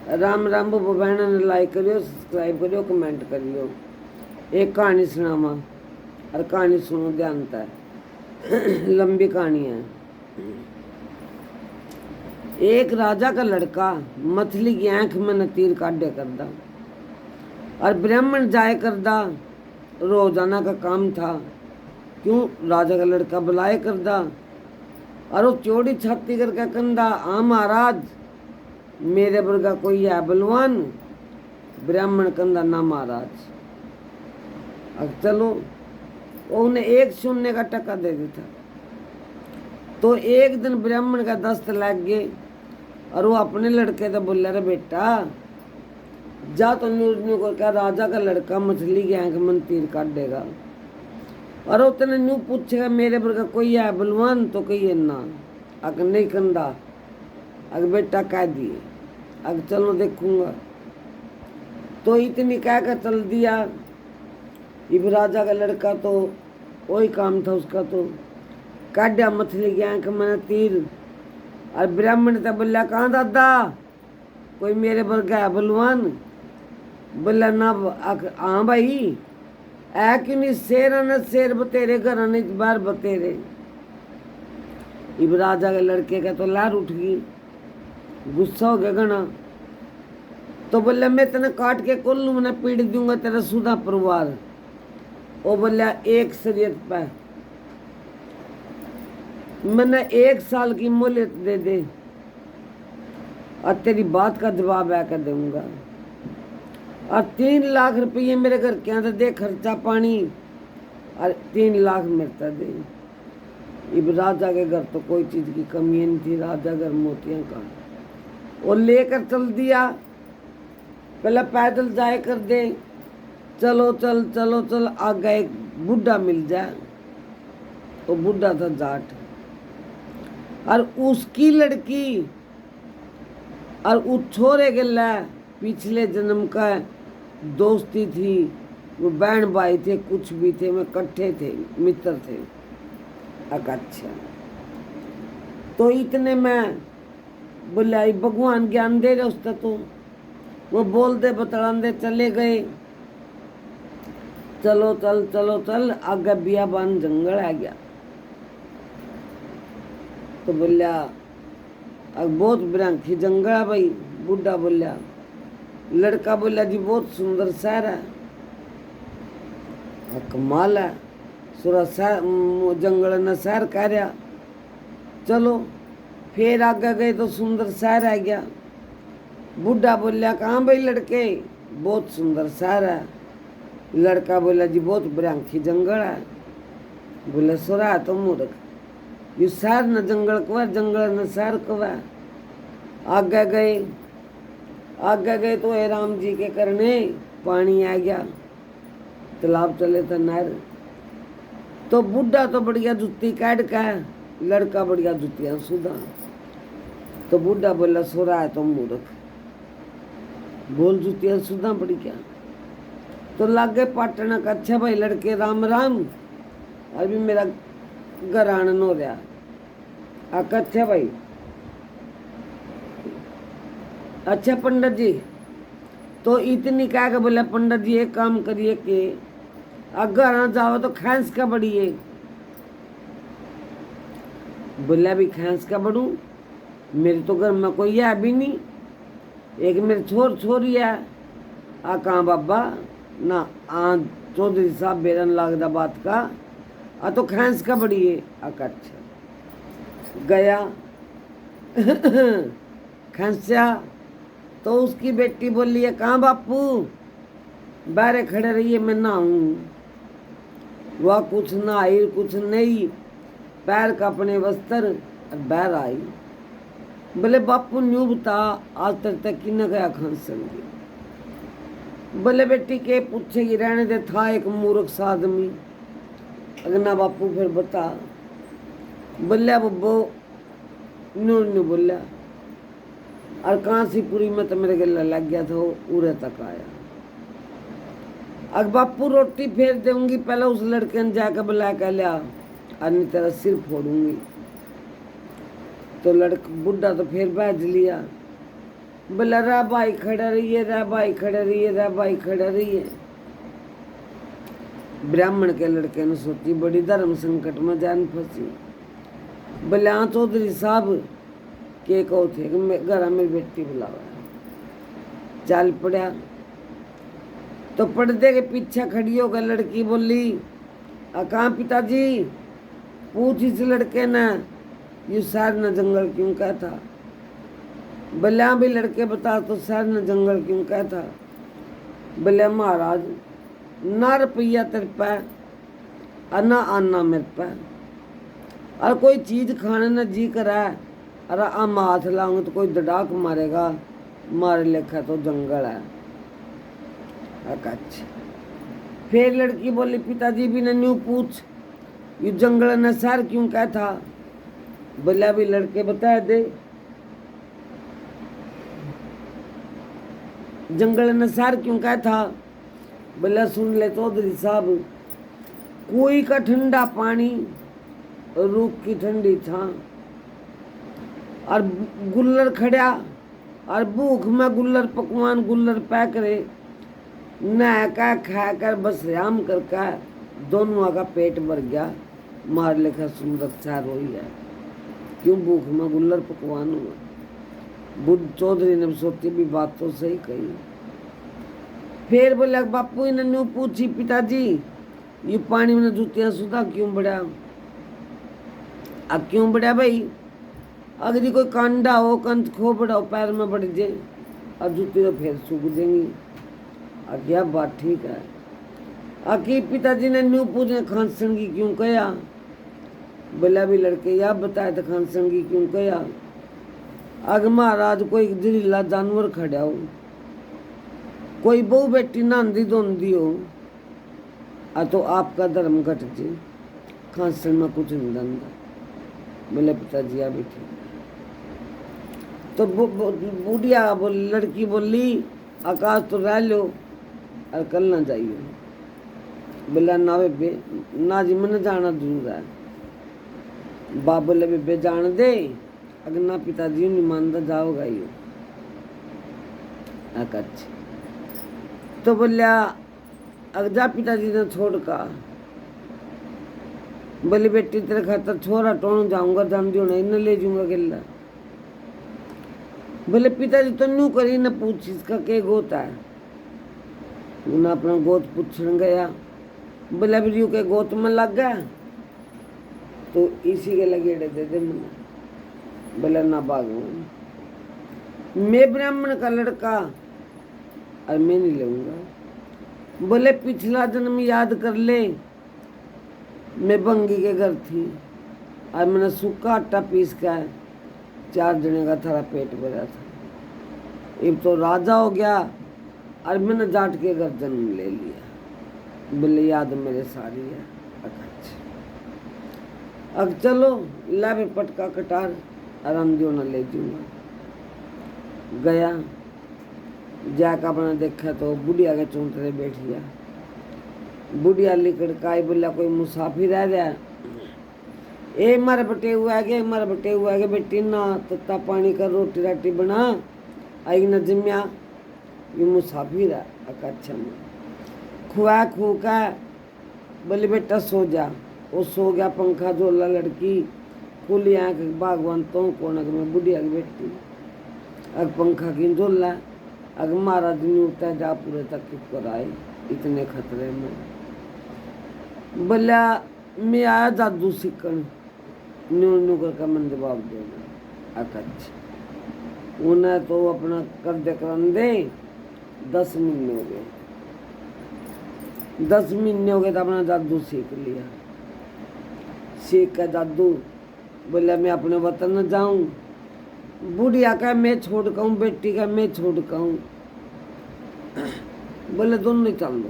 राम राम बब्बा बहना ने लाइक करियो, सब्सक्राइब करियो, कमेंट करियो। एक कहानी सुनावा और कहानी सुनो ध्यानता है। लंबी कहानी है। एक राजा का लड़का मछली की आंख में न तीर काटे करदा और ब्राह्मण जाए करदा, रोजाना का काम था। क्यों राजा का लड़का बुलाए करदा और वो चौड़ी छाती करके कंधा, आ महाराज मेरे वर्गा कोई है बलवान? ब्राह्मण कंधा, ना महाराज। अब चलो वो उन्हें एक शून्य का टका दे देता। तो एक दिन ब्राह्मण का दस्त लग गए और वो अपने लड़के से बोला, रे बेटा जा तो न्यू को क्या राजा का लड़का मछली की आंख में तीर काट देगा। और उतने न्यू पूछेगा मेरे वर्गा कोई है बलवान? तो कहिए ना। अगर नहीं कंधा, अगर बेटा कह दिए, अगर चलो देखूंगा। तो इतनी कह कर चल दिया। इब राजा का लड़का तो वही काम था उसका, तो काटा मछली की आंख में तीर। और ब्राह्मण तो बोला, कहाँ दादा कोई मेरे वर्गा है बलवान? बोला ना। हाँ भाई ऐ क्यों नहीं शेर न शेर बतेरे घर नहीं बार बतेरे। इब राजा के लड़के का तो लार उठ गई, गुस्सा हो गया घना। तो बोले मैं तेने काट के कुल लूँ, मैं पीड़ दूंगा तेरा सुधा परिवार। वो बोला एक शरीयत पे मैंने 1 साल की मोहलत दे दे और तेरी बात का जवाब आकर दूंगा। और 3 लाख रुपये मेरे घर के अंदर दे खर्चा पानी, और 3 लाख मिलता दे। इब राजा के घर तो कोई चीज की कमी नहीं थी। राजा घर मोतियों का वो लेकर चल दिया। पहले पैदल जाए कर दे, चलो चल चलो चल, आगे एक बुढ़ा मिल जाए। वो बुढ़ा था जाट, और उसकी लड़की और उस छोरे के लिए पिछले जन्म का दोस्ती थी। वो बहन भाई थे, कुछ भी थे, मैं इकट्ठे थे, मित्र थे। अच्छा तो इतने में बोला भगवान ज्ञान दे रहे उसका। तो वो बोलते बतलाते चले गए। चलो चल चलो चल, आगे बियाबान जंगल आ गया। तो बोलिया अब बहुत बिरांखी जंगल है भाई। बुढ़ा बोलिया, लड़का बोलिया जी बहुत सुंदर शहर है, कमाल है, सुरा जंगल न शहर कह रहा। चलो फिर आगे गए तो सुंदर शहर आ गया। बुढ़ा बोलिया, कहाँ भाई लड़के? बहुत सुंदर शहर है। लड़का बोला जी बहुत बिरांखी जंगल है। बोले सुरा है तो मूर्ख, ये शहर न जंगल को है, जंगल न शहर को है। आगे गए तो हे राम जी के करने पानी आ गया, तालाब चले था नहर। तो बुढ़ा तो बढ़िया जुत्ती काट का, लड़का बढ़िया जुतियां सुधा। तो बुढ़ा बोला सोरा है तो मूर्ख, बोल जुतियां सुधा पड़ी क्या? तो लागे पाटना का, अच्छा भाई लड़के राम राम, अभी मेरा घर आनन हो रहा। अच्छा भाई, अच्छा पंडित जी। तो इतनी कह के बोला, पंडित जी एक काम करिए कि अगर ना जाओ तो खैंस का बढ़िए। बोला भी खैंस का बढ़ू, मेरे तो घर में कोई है भी नहीं, एक मेरे छोरी है। आ कहाँ बाबा ना, आ चौधरी साहब बेरन लागदा बात का, आ तो खैंस का बढ़िए। अच्छा गया खैंसा। तो उसकी बेटी बोली है, कहाँ बापू? बाहर खड़े रहिए मैं नहाऊं। वह कुछ नहाई कुछ नहीं, पैर का अपने वस्त्र और बाहर आई। बोले बापू न्यू बता आज तक कि न गया खांसंगी? बोले बेटी के पूछेगी, रहने दे, था एक मूर्ख सा आदमी। अगना बापू फिर बता। बोलिया बब्बो न्यू बोलिया, और कांसीपुरी में तो मेरे गला लग गया था, उरे तक आया। अब बापू रोटी फेर दूंगी, पहले उस लड़के ने जाकर बुला कर लिया, अन्य तेरा सिर फोड़ूंगी। तो लड़का बुढ़ा तो फिर बैठ लिया। बोला रा भाई खड़ा रही है, रा भाई खड़ा रही है, रा भाई खड़ा रही है। ब्राह्मण के लड़के ने सोची बड़ी धर्म संकट में जान फंसी। बोले हाँ चौधरी साहब के कहो थे कि घर में बेटी बुलावा। चल पड़ा तो पर्दे के पीछे खड़ी होकर लड़की बोली कहाँ पिताजी, पूछ इस लड़के ने ये शहर न जंगल क्यों कहता। बोले हाँ भी लड़के बता तो शहर न जंगल क्यों कहता। बोले महाराज ना रुपया तेरे पे और ना आना मेरे पे, और कोई चीज खाने न जी करा और हम हाथ लाऊंगे तो कोई दड़ाक मारेगा, मारे लेखा तो जंगल है। अच्छा फिर लड़की बोली पिताजी भी न न्यू पूछ ये जंगल न शहर क्यों कहता। बोला भी लड़के बता दे जंगल न शहर क्यों कहता। बोला सुन ले चौधरी साहब, कोई का ठंडा पानी रूख की ठंडी छा और गुल्लर खड़ा और भूख में गुल्लर पकवान गुल्लर पैक रे नहा का खा कर बस राम करके दोनों का पेट भर गया। मार लेखा सुंदर चार हो है क्यों भूख में गुल्लर पकवान हुआ। बुद्ध चौधरी ने सोची भी बात तो सही कही। फिर बोला बापू इन्होंने पूछी पिताजी ये पानी में जूतियां सुधा क्यों बढ़ा। अब क्यों बढ़ा भाई, अगर कोई कांडा हो कंत खो बड़ा हो पैर में बढ़ जाए और जूती तो फिर सूख देंगी। क्या बात ठीक है। आखिर पिताजी ने न्यू पूछने खांसन की क्यों कहा। बोला भी लड़के या बताया तो खांसन की क्यों कहा। अग महाराज कोई जहरीला जानवर खड़ा हो, कोई बहू बेटी नांदी धोंदी हो तो आपका धर्म घट जे, खांसन में कुछ नहीं धंधा। बोले पिताजी आ भी ठीक। तो बुढ़िया बोली लड़की बोली आकाश तो रह लो और कल ना जाइयो। बोला ना बेबे ना जी मैंने जाना जरूर है। बाप बोले बेबे जान दे, अगर ना पिताजी नहीं मानता जाओगा यो। अच्छा तो बोलिया अगर जा पिताजी ने छोड़ का। बोली बेटी तेरे खातर छोरा टोन जाऊंगा जानती हो नहीं न ले जाऊंगा गिल्ला। बोले पिताजी तो न्यू करी न पूछ इसका के गोत है। उन्हें अपना गोत पूछने गया। बोला भी यू के गोत में लग गया तो इसी के लगे दे दे मैंने। बोला ना भागू मैं ब्राह्मण का लड़का और मैं नहीं लूंगा। बोले पिछला जन्म याद कर ले, मैं बंगी के घर थी और मैंने सूखा आटा पीस कर 4 जने का थारा पेट भरा था। अब तो राजा हो गया और मैंने जाट के घर जन्म ले लिया। बोले याद मेरे सारी है। अच्छा अब चलो ला भी पटका कटार आराम दियो ना ले जाऊंगा। गया जाकर अपना देखा तो बुढ़िया के चौंतरे बैठ गया। बुढ़िया लिकड़ का आई बोला कोई मुसाफिर आ रहा। ए मर बटे हुआ है मर बटे हुआ है बेटी ना तत्ता पानी का रोटी राटी बना आई न जमिया ये मुसाफिर है। अच्छा में खुआ खू का बोले बेटा सो जा। वो सो गया। पंखा झोला लड़की खुली आँख बागवान तो कोनक में बुढ़िया की बेटी अग पंखा की झोला अग महाराज नहीं उठता जा पूरे तक कर आए इतने खतरे में। बोला मैं आया जादू सीखन न्यू न्यू करके मन जवाब देना। अच्छा उन्हें तो अपना कर दे कर दे 10 महीने हो गए। 10 महीने हो गए तो अपना जादू सीख लिया। सीख का जादू बोला मैं अपने वतन न जाऊं। बुढ़िया का मैं छोड़ कहूँ बेटी का मैं छोड़ कहूँ। बोले दोनों चल लो।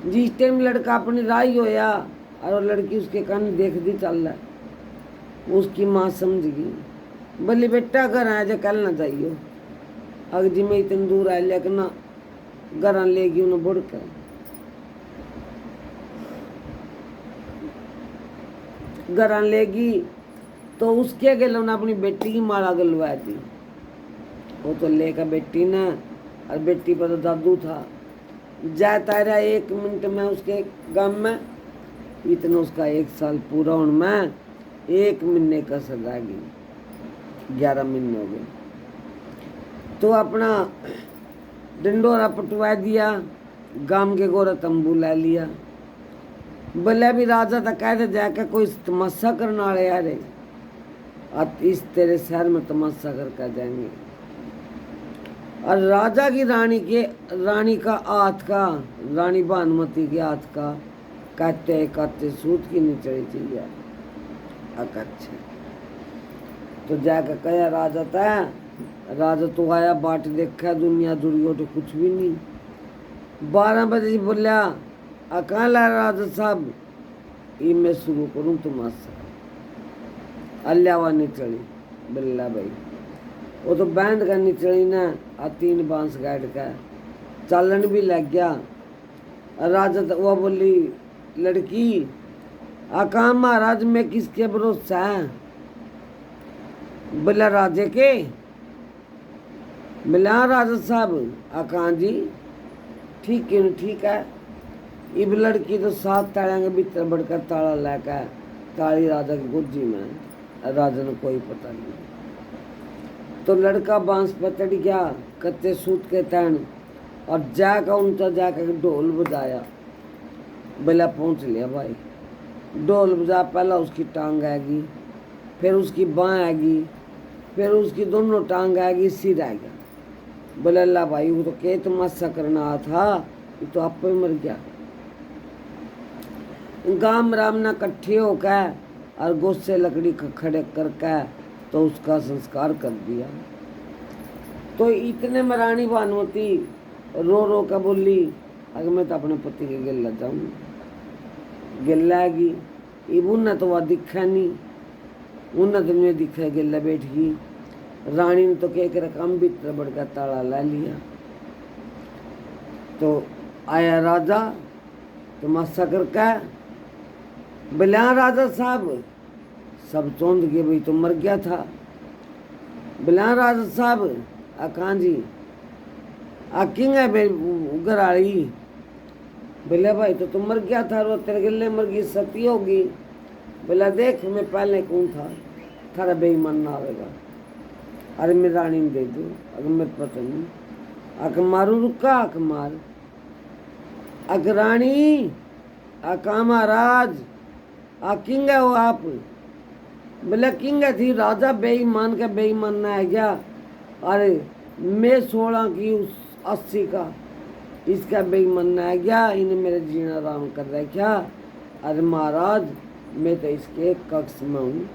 जिस टाइम लड़का अपनी राई होया और लड़की उसके कान देख दी चल रहा है उसकी माँ समझ गई। बोली बेटा घर आया जा कल ना जाइयो। अगर जी मैं इतनी दूर आया लेकिन ना घर ले गई उन्हें बुढ़ कर। घर लेगी तो उसके अगे उन्हें अपनी बेटी की माला गलवा दी। वो तो लेकर बेटी ने, और बेटी पर तो दादू था। जाता रहा 1 मिनट में उसके गांव में, इतना उसका 1 साल पूरा होने में 1 महीने का सजा गई, 11 महीने हो गए। तो अपना डंडोरा पटवा दिया, गांव के गोरा तंबू ला लिया। बोले भी राजा तो कहते जाके कोई तमाशा करने वाले यार, अब इस तेरे शहर में तमाशा करके जाएंगे। और राजा की रानी का हाथ का, रानी भानुमती के हाथ का कहते सूत की नहीं चढ़ी चाहिए अच्छे। तो जाकर कहा राजा था, राजा तो आया बाट देखा दुनिया दुनिया तो कुछ भी नहीं। 12 बजे बोलिया अकाला राजा साहब ये मैं शुरू करूँ तमाशा। अल्लावा नहीं चढ़ी बिल्ला भाई, वो तो बैंड का नहीं चढ़ी ना, 3 बांस गाड़ का चालन भी लग गया। राजा तो वह बोली लड़की आका महाराज में किसके भरोसा है? बोला राजे के। बोला राजा साहब आका जी ठीक है ठीक है। इब लड़की तो 7 ताड़ियां के भीतर बढ़कर ताला लाकर ताली राजा की गुज्जी में, राजा ने कोई पता नहीं। तो लड़का बांस पर चढ़ गया कच्चे सूत के तहन, और जाकर उनका जाकर ढोल बजाया। बोला पहुँच लिया भाई। ढोल बजा, पहला उसकी टांग आएगी, फिर उसकी बाँह आएगी, फिर उसकी दोनों टांग आएगी, सिर आएगा। बोले अल्लाह भाई वो तो के तमाशा करना आया था, ये तो आप पे मर गया। गाम राम ने इकट्ठे होकर और गोसे लकड़ी खड़े करके तो उसका संस्कार कर दिया। तो इतने में रानी भानुमती रो रो कर बोली अगर मैं तो अपने पति के गिल्ला जाऊँ, गिल्लागी। इबुन तो वह दिखा नहीं, उन्हें तो नहीं दिखा, गिल्ला बैठ गई। रानी ने तो कह रकम भी बढ़ का ताला ला लिया। तो आया राजा तमाशा करके। बोला राजा साहब सब चौंध गए, भाई तो मर गया था। बोला राजा साहब आका जी आकिंग है उगर आई। बोले भाई तो तुम मर गया था, रो तेरे गिल्ले मर गई सती होगी। बोला देख मैं पहले कौन था, थारा बेईमान ना आवेगा। अरे मैं रानी में दे दूँ अगर मेरे पता नहीं, आक मारू रुका आक मार। आक रानी आका महाराज आ किंग हो आप? बोले किंग थी राजा बेईमान का बेईमान ना है क्या? अरे मैं 16 की 80 का इसका बेईमान ना है क्या? इन्हें मेरे जीना आराम कर रहा है क्या? अरे महाराज मैं तो इसके कक्ष में हूँ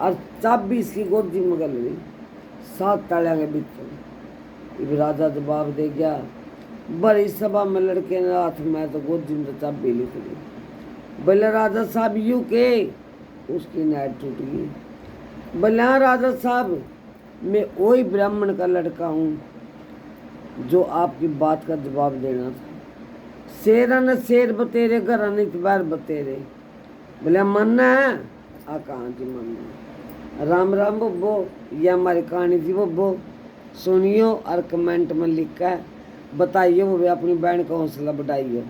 और चाबी इसकी गोदी में गल गई 7 तालियां के भीतर। इब राजा जवाब दे गया बड़ी सभा में लड़के ने हाथ में तो गोदी में तो चाबी लिख ली। बोले राजा साहब यू के? उसकी नाइट टूट गई। बोले हाँ राजा साहब मैं वही ब्राह्मण का लड़का हूँ जो आपकी बात का जवाब देना था। शेरा न शेर बतेरे घर अनितबार बतेरे। बोले मन्ना है? कहाँ जी मन्ना। राम राम बब्बो, यह हमारी कहानी थी बब्बो, सुनियो और कमेंट में लिख कर बताइए वो भी अपनी बहन का हौसला बढ़ाइए।